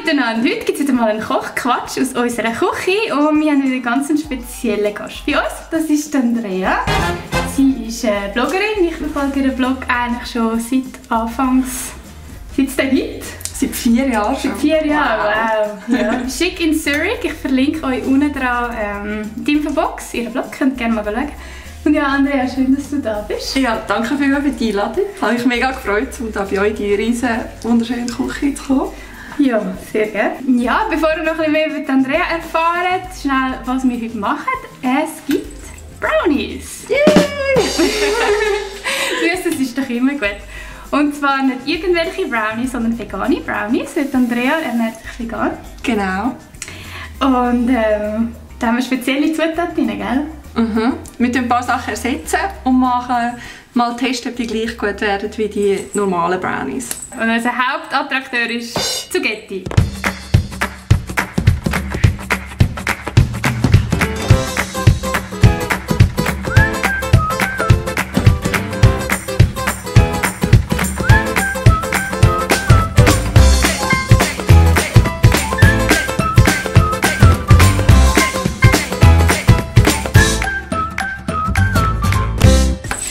miteinander. Heute gibt es wieder mal einen Kochquatsch aus unserer Küche und wir haben wieder einen ganz speziellen Gast bei uns. Das ist Andrea. Sie ist Bloggerin. Ich verfolge ihren Blog eigentlich schon seit es den gibt. Seit 4 Jahren schon. Seit 4 Jahren, wow. Ja. Schick in Zurich. Ich verlinke euch unten dran die Infobox, ihren Blog. Könnt ihr gerne mal schauen. Und ja, Andrea, schön, dass du da bist. Ja, danke vielmals für die Einladung. Ich habe mich mega gefreut, um da bei euch in die riesen, wunderschöne Küche zu kommen. Ja, sehr gerne. Ja, bevor ihr noch ein bisschen mehr über Andrea erfahrt, schnell, was wir heute machen. Es gibt Brownies. Yay! Süß, das ist doch immer gut. Und zwar nicht irgendwelche Brownies, sondern vegane Brownies. Andrea ernährt sich vegan. Genau. Und da haben wir spezielle Zutaten drin, gell? Mhm. Wir testen ein paar Sachen ersetzen und machen mal testen, ob die gleich gut werden wie die normalen Brownies. Und unser Hauptattrakteur ist Zucchetti.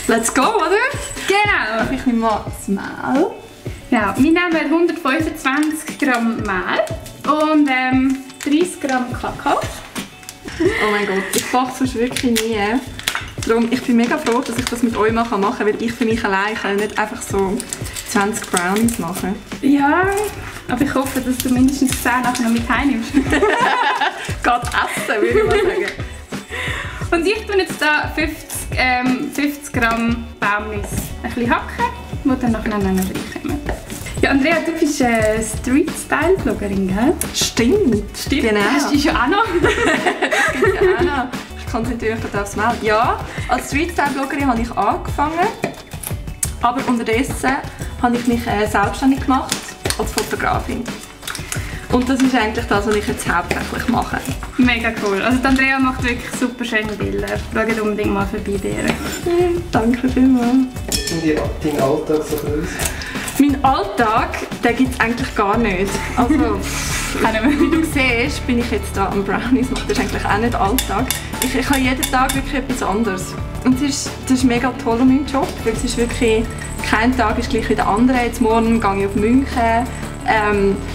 Let's go, oder? Genau. Ich nehme mal das Mehl. Genau. Wir nehmen 125 Gramm Mehl und 30 Gramm Kakao. Oh mein Gott, ich backe sonst wirklich nie. Darum, ich bin mega froh, dass ich das mit euch machen kann, weil ich für mich allein kann nicht einfach so 20 Brownies machen. Ja, aber ich hoffe, dass du mindestens 10 nachher noch mit heimnimmst. Geht essen, würde ich mal sagen. Und ich tue jetzt hier 50 Gramm Baumnüsse ein bisschen hacken, die dann nachher reinkommen. Ja, Andrea, du bist Street-Style-Bloggerin, gell? Stimmt, genau. Hast du schon auch noch? Ja, auch noch. Ich konzentriere mich aufs Mehl. Ja, als Street-Style-Bloggerin habe ich angefangen, aber unterdessen habe ich mich selbstständig gemacht als Fotografin. Und das ist eigentlich das, was ich jetzt hauptsächlich mache. Mega cool. Also die Andrea macht wirklich super schöne Bilder. Schaut unbedingt mal vorbei bei ihr. Danke vielmals. Wie sieht dein Alltag so aus? Mein Alltag, den gibt es eigentlich gar nicht. Also, wie du siehst, bin ich jetzt da am Brownies machen. Das ist eigentlich auch nicht Alltag. Ich habe jeden Tag wirklich etwas anderes. Und das ist mega toll an meinem Job, weil es ist wirklich, kein Tag ist gleich wie der andere. Jetzt morgen gehe ich auf München.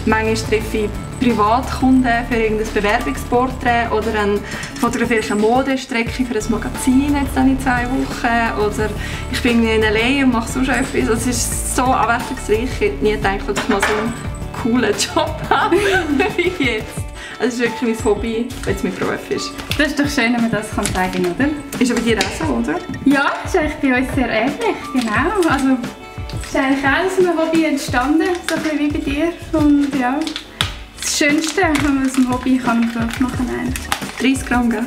Manchmal treffe ich Privatkunden für irgendein Bewerbungsporträt oder dann fotografiere ich eine Modestrecke für ein Magazin jetzt dann in 2 Wochen oder ich bin in L.A. und mache sonst etwas. Also es ist so abwechslungsreich. Ich hätte nie gedacht, dass ich mal so einen coolen Job habe wie jetzt. Also es ist wirklich mein Hobby, weil es mein Beruf ist. Das ist doch schön, wenn man das sagen kann, oder? Ist aber bei dir auch so, oder? Ja, das ist eigentlich bei uns sehr ähnlich, genau. Also, ist eigentlich auch aus einem Hobby entstanden, so ein bisschen wie bei dir. Und ja, das Schönste, wenn man aus dem Hobby kann einen Beruf machen kann. 30 Gramm, gell?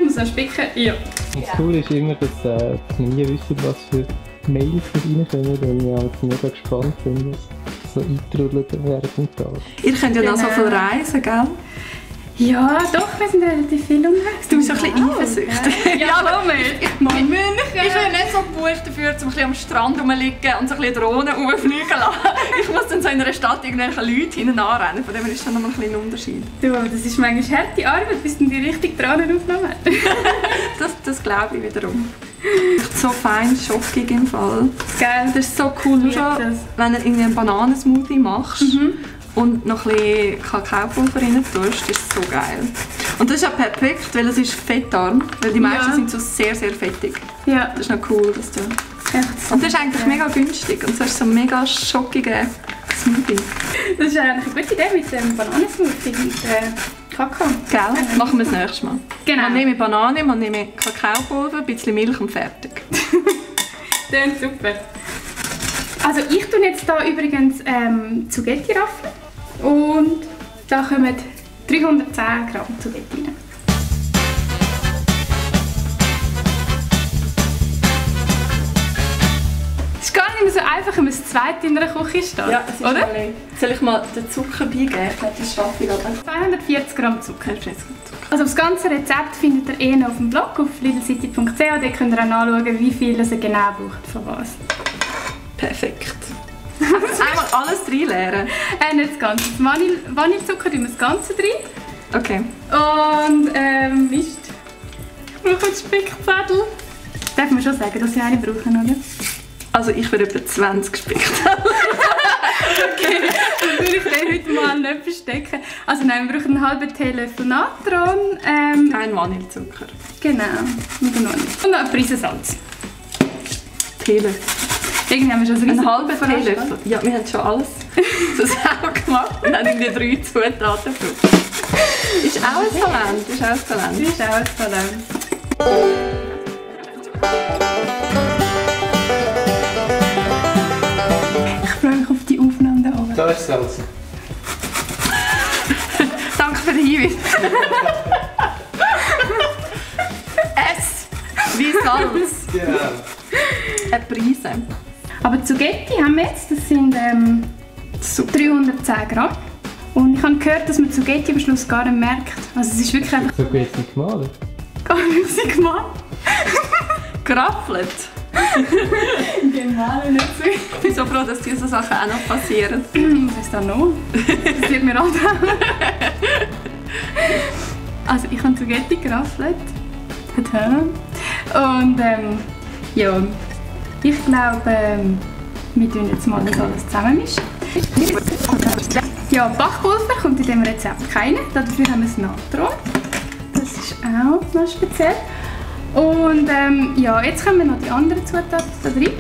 Muss man spicken? Ja. Das Coole ist immer, dass wir nie wissen, was für Mails reinkommen, weil wir halt mega gespannt sind, was so eintrudelt während dem Tag. Ihr könnt ja noch so viel reisen, gell? Ja, doch, wir sind relativ viel unterwegs. Du bist so ein bisschen eifersüchtig. Ja, warum nicht? Ich bin nicht so gebucht dafür, um ein bisschen am Strand rumliegen und so ein bisschen Drohnen rumfliegen lassen. Ich muss dann so in einer Stadt irgendwelche Leute hinten anrennen. Von dem ist dann noch ein bisschen ein Unterschied. Du, das ist manchmal harte Arbeit, bis dann die richtig Drohnen aufgenommen Das glaube ich wiederum. So fein, schockig im Fall. Gell? Das ist so cool, wenn du irgendwie einen Bananensmoothie machst. Und noch ein bisschen Kakaopulver rein tust, das ist so geil. Und das ist auch perfekt, weil es ist fettarm, weil die meisten sind so sehr, sehr fettig. Ja. Das ist noch cool, dass du... Und das ist eigentlich mega günstig und so ist so ein mega schockiger Smoothie. Das ist eigentlich eine gute Idee mit dem Bananensmoothie mit Kakao. Gell? Machen wir das nächste Mal. Genau. Man nehme Banane, man nehme Kakaopulver, ein bisschen Milch und fertig. Das ist super. Also ich tue jetzt hier übrigens Zucchetti-Raffeln und da kommen 310 Gramm Zucchetti rein. Es ist gar nicht mehr so einfach, wenn man das zweite in einer Küche steht, ja, es ist oder? Soll ich mal den Zucker beigeben? Ich glaube, das schaffe ich gerade. 240 Gramm Zucker. Also das ganze Rezept findet ihr eh auf dem Blog auf lidlcity.ch. Dort könnt ihr auch nachschauen, wie viel ihr genau braucht von was. Perfekt. Einmal alles reinleeren? Nicht das Ganze. Das Vanillezucker tun wir das Ganze rein. Okay. Und Mist. Ich brauche einen Spickzettel. Darf man schon sagen, dass ich eine brauchen, oder? Also ich würde etwa 20 Spickzettel. Okay, dann würde ich den heute mal nicht verstecken. Also nein, wir brauchen einen halben Teelöffel Natron. Kein Vanillezucker. Genau, und noch ein Preisensalz. Teelöffel. Irgendwie haben wir schon so einen halben Teelöffel. Ja, wir haben schon alles zusammen gemacht und haben irgendwie 3 Zutaten drauf. Ist auch ein Talent. Ist auch ein Talent. Ist auch ein Talent. Ich freue mich auf die Aufnahme da oben. Da ist Salz. Danke für den Hinweis. S wie Salz. Genau. Eine Prise. Aber Zugetti haben wir jetzt, das sind 310 Gramm. Und ich habe gehört, dass man Zugetti am Schluss gar nicht merkt. Also es ist wirklich einfach So gut nicht gemahlen. gar nicht gemacht. Geraffelt. Genau, nicht so. Ich bin so froh, dass diese Sachen auch noch passieren. Was ist da noch? Das passiert mir auch. Also ich habe Zugetti geraffelt. Und ja, ich glaube, wir tun jetzt mal das alles zusammenmischen. Ja, Backpulver kommt in diesem Rezept keine. Dafür haben wir das Natron. Das ist auch noch speziell. Und ja, jetzt kommen noch die anderen Zutaten da rein.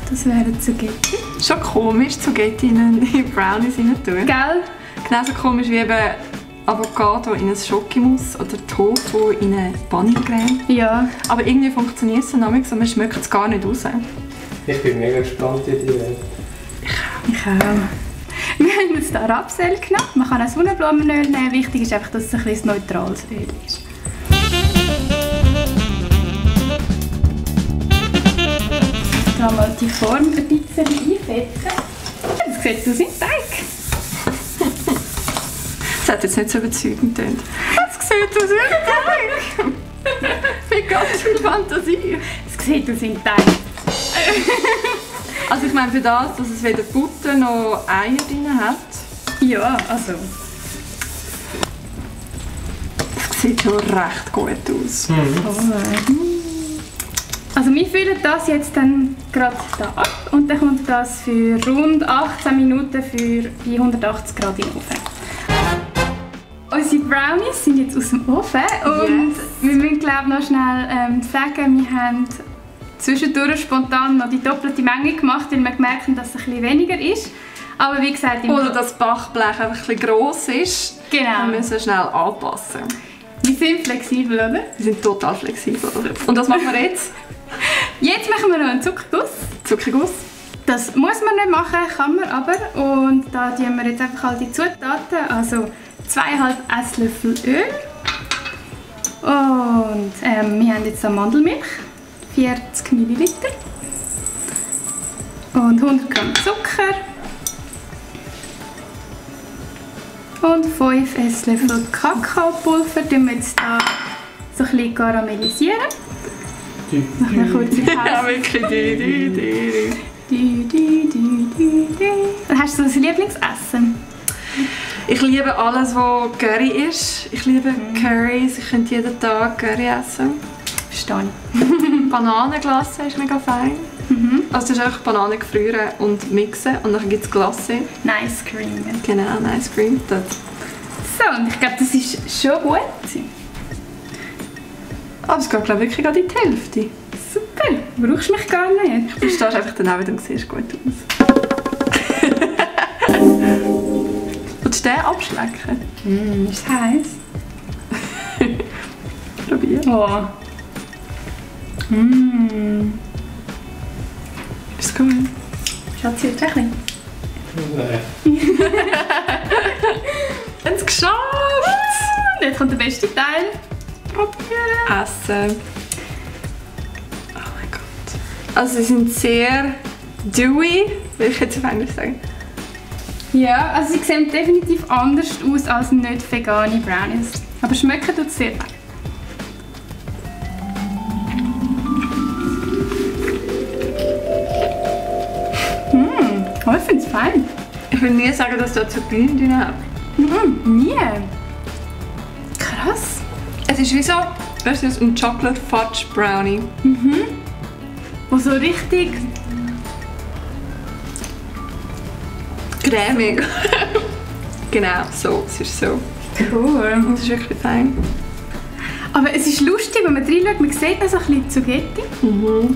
Das wären Zugetti. Schon komisch, Zugetti in Brownies rein tun. Gell? Genauso komisch wie eben Avocado in ein Schokimus oder Tofu in eine Vanillecreme. Ja. Aber irgendwie funktioniert es dann nicht, man schmeckt es gar nicht raus. Ich bin mega gespannt in die Welt. Ich auch. Wir haben jetzt hier Rapsöl genommen. Man kann auch Sonnenblumenöl nehmen. Wichtig ist einfach, dass es ein bisschen neutrales Öl ist. Ich kann mal die Form ein bisschen einfetten. Das sieht aus wie ein Teig. Das hat jetzt nicht so überzeugend getönt. Das sieht aus wie ein Teig. Mit ganz viel Fantasie. Es sieht aus wie ein Teig. Also ich meine für das, dass es weder Butter noch Eier drin hat. Ja, also. Das sieht schon recht gut aus. Also wir füllen das jetzt dann gerade da ab und dann kommt das für rund 18 Minuten für 180 Grad in den Ofen. Unsere Brownies sind jetzt aus dem Ofen und wir müssen glaube ich noch schnell sagen, wir haben zwischendurch spontan noch die doppelte Menge gemacht, weil wir gemerkt haben, dass es ein bisschen weniger ist. Aber wie gesagt, oder das Backblech einfach ein bisschen gross ist. Genau. Wir müssen schnell anpassen. Wir sind flexibel, oder? Wir sind total flexibel. Und was machen wir jetzt? Jetzt machen wir noch einen Zuckerguss. Zuckerguss. Das muss man nicht machen, kann man aber. Und da tun wir jetzt einfach all die Zutaten, also 2,5 Esslöffel Öl. Und wir haben jetzt Mandelmilch, 40 ml. Und 100 Gramm Zucker. Und 5 Esslöffel Kakaopulver. Die wir jetzt hier so ein bisschen karamellisieren. Noch eine kurze Pause. Ja, wirklich. Hast du so ein Lieblingsessen? Ich liebe alles, was Curry ist. Ich liebe Currys. Ich könnte jeden Tag Curry essen. Verstehe ich. Bananenglasse ist mega fein. Also das ist einfach Bananen gefrieren und mixen und dann gibt es Glasse. Nice Cream. Genau, Nice Cream. Das. So, und ich glaube, das ist schon gut. Aber es geht glaube ich wirklich gerade in die Hälfte. Super, brauchst du mich gar nicht. Du stehst einfach daneben und siehst gut aus. Willst du den abschlecken? Ist es heiß? Probier. Oh. Ist es gut? Schatz, jetzt ein bisschen. Nein. Haben es geschafft! Und jetzt kommt der beste Teil. Probieren. Essen. Oh mein Gott. Also sie sind sehr dewy, will ich jetzt auf Englisch sagen. Ja, also sie sehen definitiv anders aus als nicht vegane Brownies. Aber schmecken tut es sehr gut. Ich will nie sagen, dass da Zucchini drin hat. Nie. Krass. Es ist wie so, weißt du, ein Chocolate Fudge Brownie. Wo so richtig... Cremig. Genau, so. Es ist so. Cool. Es ist wirklich fein. Aber es ist lustig, wenn man reinschaut, man sieht noch so ein bisschen Zugetti.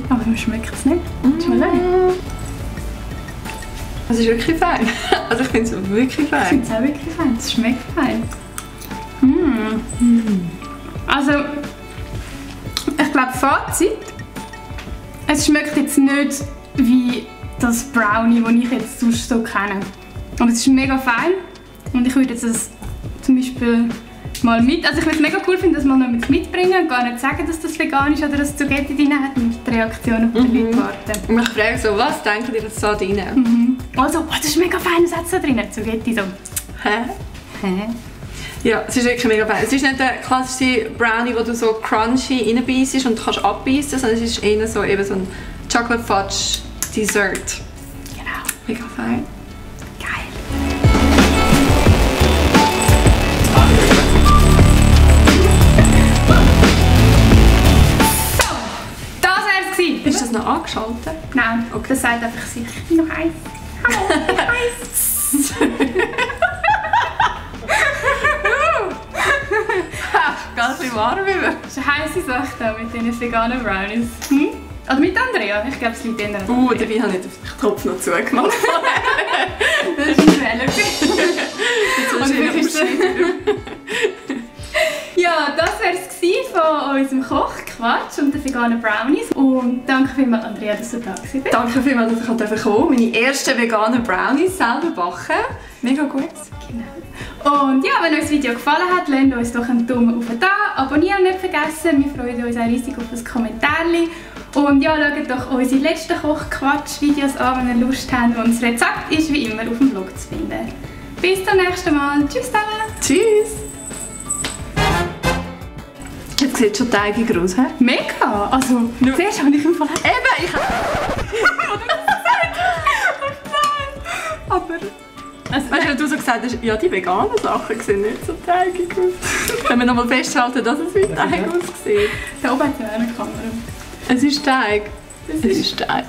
Aber man schmeckt es nicht. Es ist wirklich fein. Also ich finde es wirklich Ich fein. finde es auch wirklich fein. Es schmeckt fein. Also, ich glaube, Fazit. Es schmeckt jetzt nicht wie das Brownie, das ich jetzt sonst so kenne. Aber es ist mega fein. Und ich würde jetzt das zum Beispiel mal mit... Also ich würde es mega cool finden, das mal noch mitbringen und gar nicht sagen, dass das vegan ist oder dass es Zugetti drin hat und die Reaktionen von den Leuten warten. Und ich frage so, was denken die jetzt da drin? Also, oh, das ist mega fein, was hat es da drin? Zugetti so. Hä? Ja, es ist wirklich mega fein. Es ist nicht der klassische Brownie, wo du so crunchy reinbeißt und kannst abbeißen, sondern es ist eher so, eben so ein Chocolate Fudge Dessert. Genau. Mega fein. Geil. So, das wär's gewesen. Ist das noch angeschaltet? Nein, okay. Das sagt einfach sich. Ich bin noch heiß. Hallo, ich bin heiß. Ganz bisschen warm über. Das ist eine heisse Sache da mit diesen veganen Brownies. Oder mit Andrea? Ich glaube, es liegt eher an Andrea. Dabei habe ich den Topf noch zugemacht. Das ist ein Fehler. Ja, das war es von unserem Kochquatsch und den veganen Brownies. Und danke vielmals, Andrea, dass du da warst. Danke vielmals, dass ich kommen durfte. Meine ersten veganen Brownies selber backen. Mega gut. Genau. Und ja, wenn euch das Video gefallen hat, lasst uns doch einen Daumen hoch da, abonnieren nicht vergessen. Wir freuen uns auch riesig auf ein Kommentar. Und ja, schaut doch unsere letzten Kochquatsch-Videos an, wenn ihr Lust habt. Und das Rezept ist wie immer auf dem Blog zu finden. Bis zum nächsten Mal. Tschüss zusammen. Tschüss. Jetzt sieht es schon teigig aus, hä? Mega! Also, zuerst habe ich im Fall... Eben, ich habe... Aber... Also, weißt du, wenn du so gesagt hast, ja, die veganen Sachen sehen nicht so teigig aus. Können wir nochmal festhalten, dass es wie Teig aussieht? Da oben hat es ja auch eine Kamera. Es ist Teig. Es ist Teig.